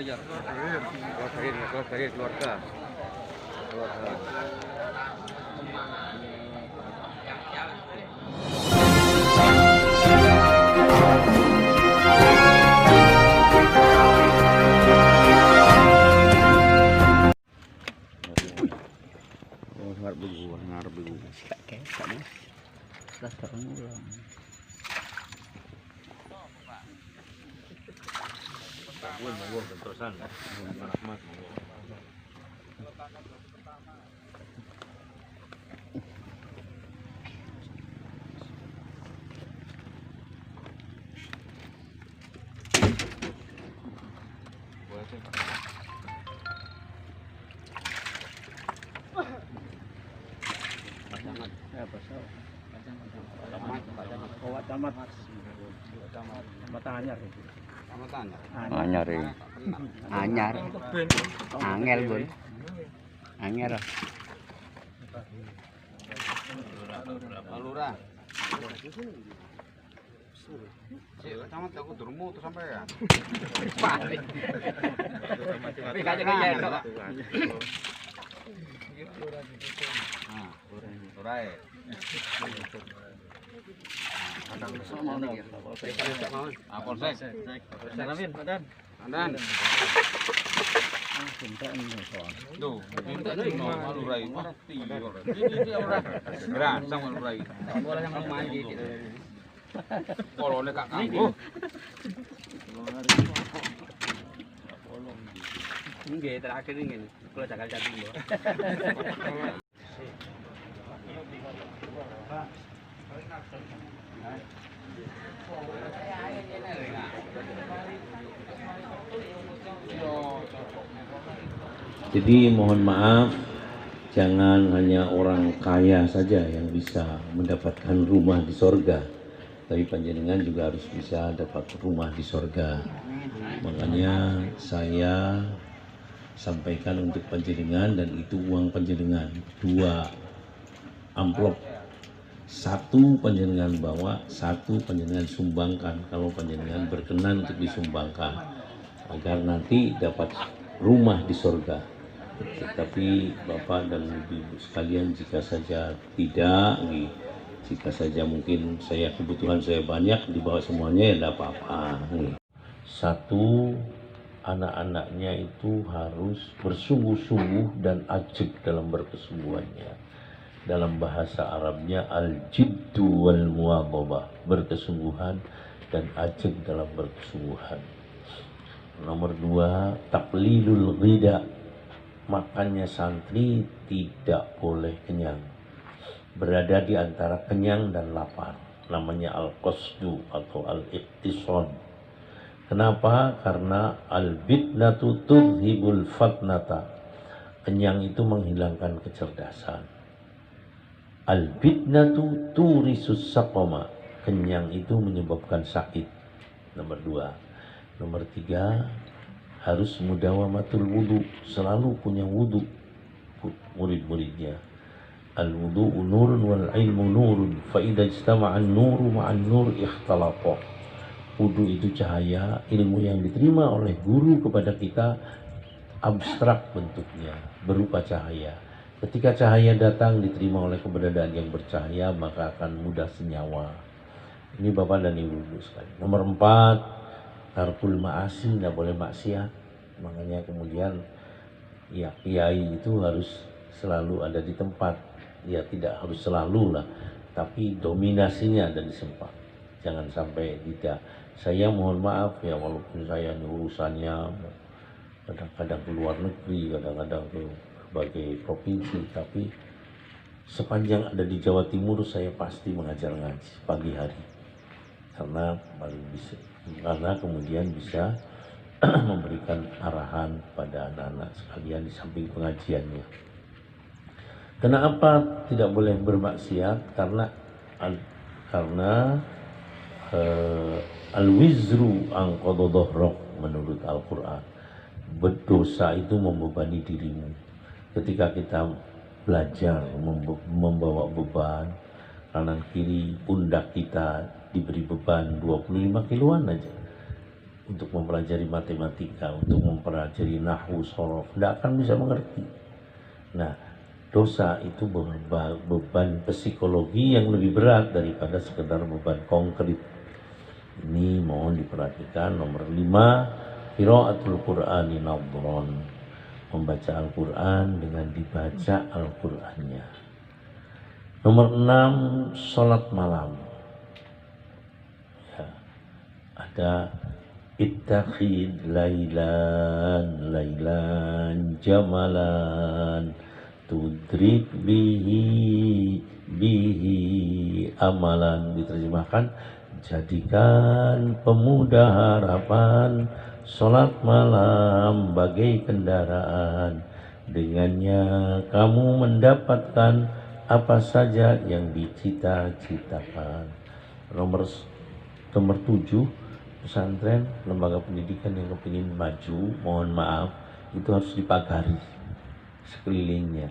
belajar. Kelas karir keluarga. Ngarep begitu. Kayak kamu. Sudah terang ulang. Terusan. Anyar ya. Anyar. Angel bun. Angel. Lurah. Camat aku durmu tuh sampai ya. Lurai. Polsek. Andan. Tuh, minta mau lurai mati. Ini orang. Berat sama lurai. Bola yang mandi gitu. Kalau oleh Kak Kanggo. Nggih, terakhir ini kalau jagal jadi lho. Jadi mohon maaf, jangan hanya orang kaya saja yang bisa mendapatkan rumah di sorga, tapi panjenengan juga harus bisa dapat rumah di sorga. Makanya saya sampaikan untuk panjenengan, dan itu uang panjenengan, 2 amplop, 1 panjenengan bawa, 1 panjenengan sumbangkan kalau panjenengan berkenan untuk disumbangkan, agar nanti dapat rumah di sorga. Tetapi Bapak dan Ibu sekalian, jika saja tidak, jika saja mungkin kebutuhan saya banyak, dibawa semuanya ya tidak apa-apa. 1, anak-anaknya itu harus bersungguh-sungguh dan ajib dalam berkesungguhannya. Dalam bahasa Arabnya al-jiddu wal muwadhabah, berkesungguhan dan ajib dalam berkesungguhan. Nomor 2, taqlilul ghida, makannya santri tidak boleh kenyang, berada di antara kenyang dan lapar, namanya al-qasdu atau al-iqtisad. Kenapa? Karena al-bidnatu tudhibul fatnata, kenyang itu menghilangkan kecerdasan. Al-bidnatu turisus saqama, kenyang itu menyebabkan sakit. Nomor 2. Nomor 3, harus mudawamatul wudu, selalu punya wudu murid-muridnya. Al-wudu'u nurun wal ilmu nurun, fa idza ijtama'a an-nuru ma'an nur ikhtalaqa. Wudu itu cahaya, ilmu yang diterima oleh guru kepada kita abstrak bentuknya, berupa cahaya. Ketika cahaya datang diterima oleh keberadaan yang bercahaya, maka akan mudah senyawa. Ini Bapak dan Ibu sekalian. Nomor 4, tarkul ma'asi, tidak boleh maksiat. Makanya kemudian ya kiai itu harus selalu ada di tempat. Ya tidak harus selalu lah, tapi dominasinya ada di tempat. Jangan sampai tidak. Saya mohon maaf ya, walaupun saya ini urusannya kadang-kadang ke luar negeri, kadang-kadang ke berbagai provinsi, tapi sepanjang ada di Jawa Timur saya pasti mengajar ngaji pagi hari. Karena kemudian bisa memberikan arahan pada anak-anak sekalian di samping pengajiannya. Kenapa tidak boleh bermaksiat? Karena al-wizru anqadadhahrok, menurut Al-Quran. Berdosa itu membebani dirimu. Ketika kita belajar membawa beban, kanan kiri pundak kita diberi beban 25 kiloan aja. untuk mempelajari matematika, untuk mempelajari nahwu, shorof, tidak akan bisa mengerti. Nah, dosa itu beban psikologi yang lebih berat daripada sekedar beban konkret. Ini mohon diperhatikan. Nomor 5, qiraatul Qur'ani nadhron, membaca Al-Quran dengan dibaca Al-Qurannya. Nomor 6, sholat malam. Ya, ada ittakhid lailan jamalan tudrik bihi amalan. Diterjemahkan, jadikan pemuda harapan sholat malam bagai kendaraan, dengannya kamu mendapatkan apa saja yang dicita-citakan. Nomor 7, pesantren, lembaga pendidikan yang kepingin maju, mohon maaf, itu harus dipagari sekelilingnya,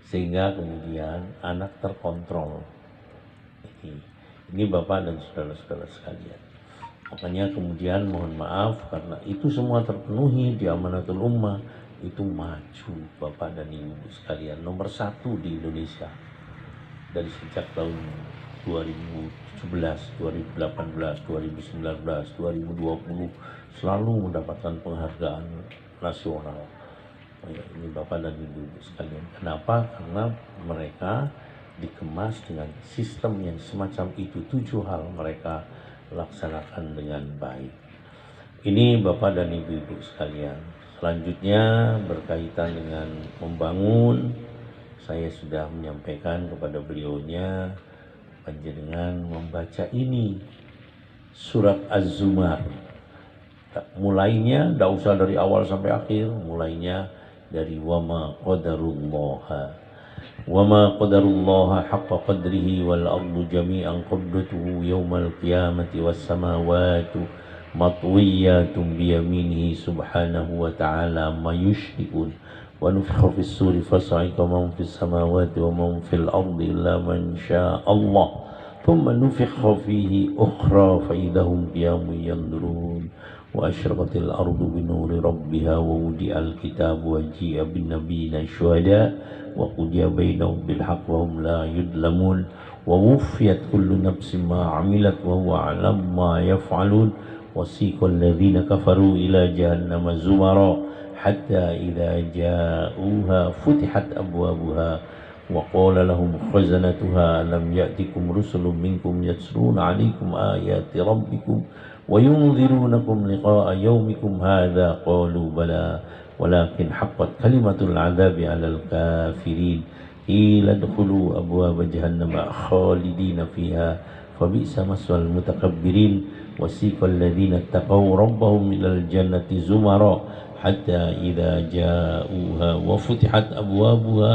sehingga kemudian anak terkontrol. Ini Bapak dan saudara-saudara sekalian. Makanya kemudian mohon maaf, karena itu semua terpenuhi di Amanatul Ummah, itu maju Bapak dan Ibu sekalian. Nomor 1 di Indonesia dari sejak tahun 2017, 2018, 2019, 2020 selalu mendapatkan penghargaan nasional. Ini Bapak dan Ibu sekalian. Kenapa? Karena mereka dikemas dengan sistem yang semacam itu. 7 hal mereka laksanakan dengan baik. Ini Bapak dan Ibu sekalian. Selanjutnya berkaitan dengan membangun, saya sudah menyampaikan kepada beliaunya, panjenengan membaca ini surat Az-Zumar. Mulainya tidak usah dari awal sampai akhir, mulainya dari wama qadarullaha haqqa qadrihi wal ardu jami'an qabdatuhu yawmal qiyamati was samawati matwiyatun biyaminihi subhanahu wa ta'ala ma yushrikun wa nufikha fis suri fasa'ika man fis samawati wa man fil ardi illa man syaa Allah thumma nufikha fihi ukhra fa idahum qiyamun yanzurun wa asyraqatil ardu binuri rabbiha wa wudi'al kitabu wa ji'a bin nabiyina syuhada wa qudiya bainahum bil haqq wa hum la yudlamun wa wuffiyat kullu nafsin ma 'amilat wa huwa 'alam ma yaf'alun wasiqal ladzina kafaru ila jahannama zumara hatta idza ja'uha futihat abwabuha wa qala lahum khazanatuha lam ya'tikum rusulun minkum yatluna 'alaikum ayati rabbikum wa yunzirunakum liqa'a yaumikum hadza qalu bala walakin haqqat kalimatul 'adzabi 'alal kafirin ila dkhulu abwaab jahannama khalidina fiha fabi'sa maswal mutakabbirin wasiqal ladzina taqaw rabbahum ilal jannati zumara hatta idza ja'uha wa futihat abwabuha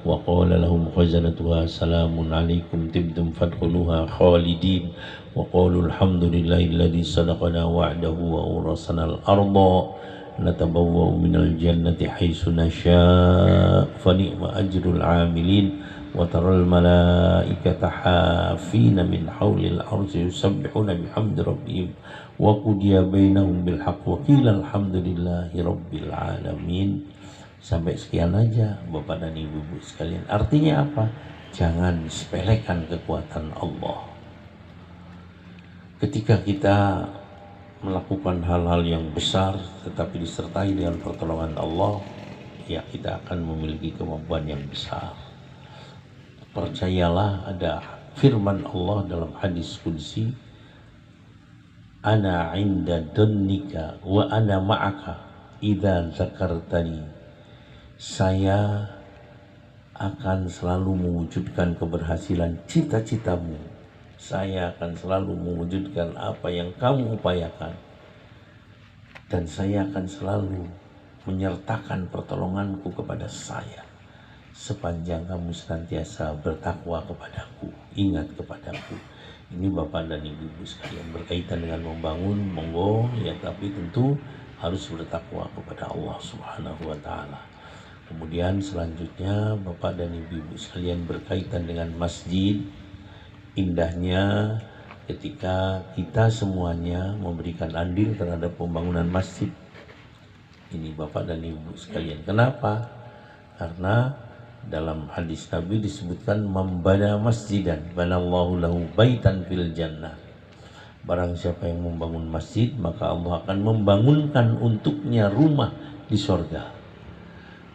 wa qala lahum khazanatuha salamun 'alaikum tibtum fadkhuluha khalidin wa qalu alhamdulillahilladzi sadaqana wa'dahu wa awrasana al-ardha natabawwa'u minal jannati haitsu nasha' fa ni'ma ajrul 'amilin wa taral malaikata hafina min haulil arshi yusabbihuna bihamdi rabbihim wa qudiya bainahum bil haqq wa qila alhamdulillahi rabbil alamin. Sampai sekian aja Bapak dan Ibu sekalian. Artinya apa? Jangan sepelekan kekuatan Allah. Ketika kita melakukan hal-hal yang besar tetapi disertai dengan pertolongan Allah, ya kita akan memiliki kemampuan yang besar. Percayalah, ada firman Allah dalam hadis qudsi, ana 'inda dhannika wa ana ma'aka idza dzakartani. Saya akan selalu mewujudkan keberhasilan cita-citamu. Saya akan selalu mewujudkan apa yang kamu upayakan. Dan saya akan selalu menyertakan pertolonganku kepada saya sepanjang kamu senantiasa bertakwa kepadaku, ingat kepadaku. Ini Bapak dan Ibu sekalian berkaitan dengan membangun, monggo ya, tapi tentu harus bertakwa kepada Allah Subhanahu wa taala. Kemudian selanjutnya Bapak dan Ibu sekalian berkaitan dengan masjid. Indahnya ketika kita semuanya memberikan andil terhadap pembangunan masjid. Ini Bapak dan Ibu sekalian. Kenapa? Karena dalam hadis Nabi disebutkan membana masjidan banallahu lahu baitan fil jannah. Barang siapa yang membangun masjid, maka Allah akan membangunkan untuknya rumah di sorga.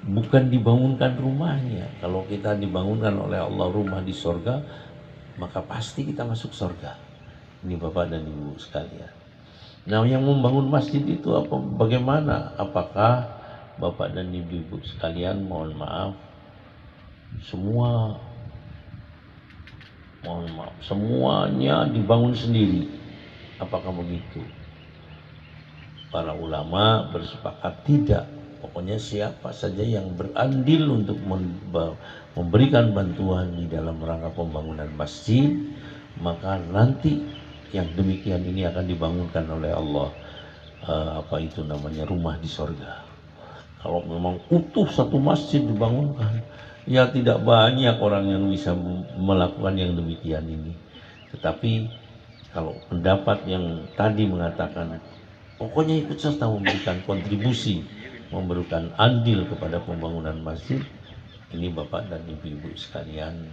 Bukan dibangunkan rumahnya. Kalau kita dibangunkan oleh Allah rumah di sorga, maka pasti kita masuk sorga. Ini Bapak dan Ibu sekalian. Nah, yang membangun masjid itu apa? Bagaimana? Apakah Bapak dan Ibu sekalian, mohon maaf, semuanya dibangun sendiri? Apakah begitu? Para ulama bersepakat tidak. Pokoknya siapa saja yang berandil untuk memberikan bantuan di dalam rangka pembangunan masjid, maka nanti yang demikian ini akan dibangunkan oleh Allah rumah di sorga. Kalau memang utuh satu masjid dibangunkan, ya tidak banyak orang yang bisa melakukan yang demikian ini. Tetapi kalau pendapat yang tadi mengatakan pokoknya ikut serta memberikan kontribusi, memberikan andil kepada pembangunan masjid, ini Bapak dan Ibu sekalian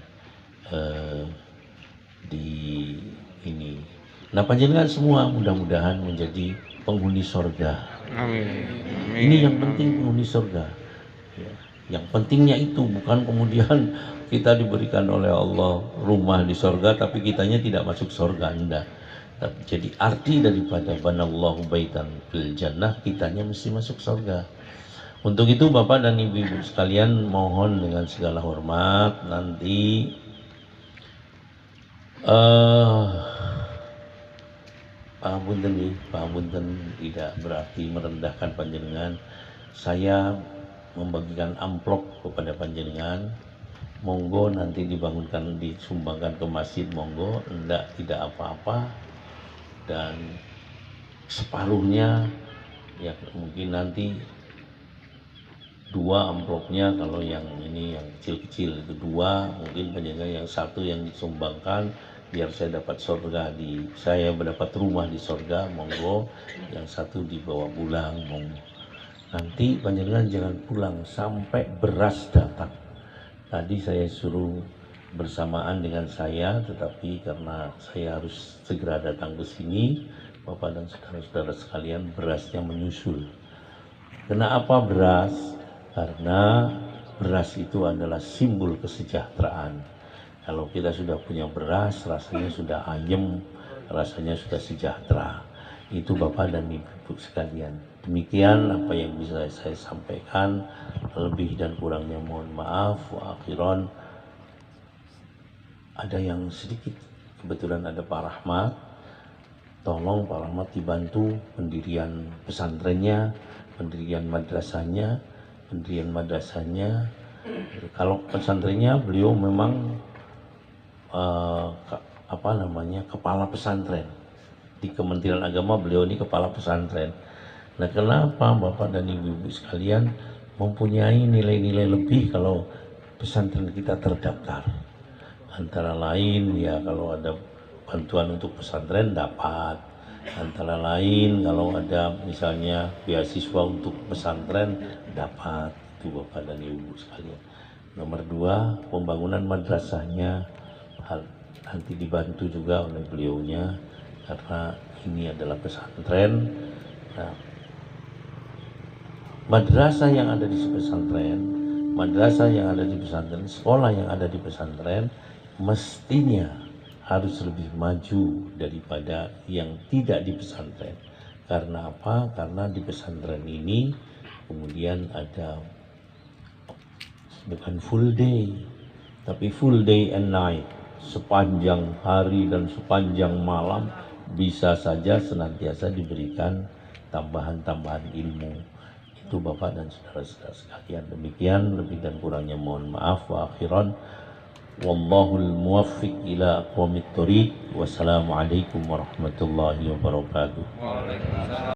ini. Nah, panjenengan semua mudah-mudahan menjadi penghuni sorga. Amin. Ini yang penting, penghuni sorga. Ya. Yang pentingnya itu bukan kemudian kita diberikan oleh Allah rumah di sorga tapi kitanya tidak masuk sorga, enggak. Jadi arti daripada banallahu baitan fil jannah, kitanya mesti masuk sorga. Untuk itu Bapak dan Ibu sekalian, mohon dengan segala hormat nanti Pak Bunten tidak berarti merendahkan panjenengan. Saya membagikan amplop kepada panjenengan, monggo nanti dibangunkan, disumbangkan ke masjid, monggo, tidak apa-apa. Dan separuhnya ya mungkin nanti 2 amplopnya, kalau yang ini yang kecil-kecil itu 2, mungkin panjenengan yang 1 yang disumbangkan biar saya dapat surga saya mendapat rumah di surga, monggo. Yang 1 dibawa pulang, monggo. Nanti panjenengan jangan pulang sampai beras datang. Tadi saya suruh bersamaan dengan saya, tetapi karena saya harus segera datang ke sini, Bapak dan saudara-saudara sekalian, berasnya menyusul. Kenapa beras? Karena beras itu adalah simbol kesejahteraan. Kalau kita sudah punya beras, rasanya sudah ayem, rasanya sudah sejahtera. Itu Bapak dan Ibu sekalian. Demikian apa yang bisa saya sampaikan. Lebih dan kurangnya mohon maaf. Wa akhiran. Ada yang sedikit, kebetulan ada Pak Rahmat. Tolong Pak Rahmat dibantu pendirian pesantrennya, pendirian madrasahnya. Kalau pesantrennya beliau memang kepala pesantren di Kementerian Agama, beliau ini kepala pesantren. Nah, kenapa Bapak dan Ibu sekalian mempunyai nilai-nilai lebih kalau pesantren kita terdaftar? Antara lain ya, kalau ada bantuan untuk pesantren dapat. Antara lain kalau ada misalnya beasiswa untuk pesantren dapat. Itu Bapak dan Ibu sekalian. Nomor 2, pembangunan madrasahnya nanti dibantu juga oleh beliaunya, karena ini adalah pesantren. Nah, madrasah yang ada di pesantren, sekolah yang ada di pesantren mestinya harus lebih maju daripada yang tidak di pesantren. Karena apa? Karena di pesantren ini kemudian ada bukan full day, tapi full day and night. Sepanjang hari dan sepanjang malam bisa saja senantiasa diberikan tambahan-tambahan ilmu. Itu Bapak dan saudara-saudara sekalian. Demikian, lebih dan kurangnya mohon maaf. Wa akhiran, wallahul muwaffiq ila aqwamit thoriq. Wassalamualaikum warahmatullahi wabarakatuh.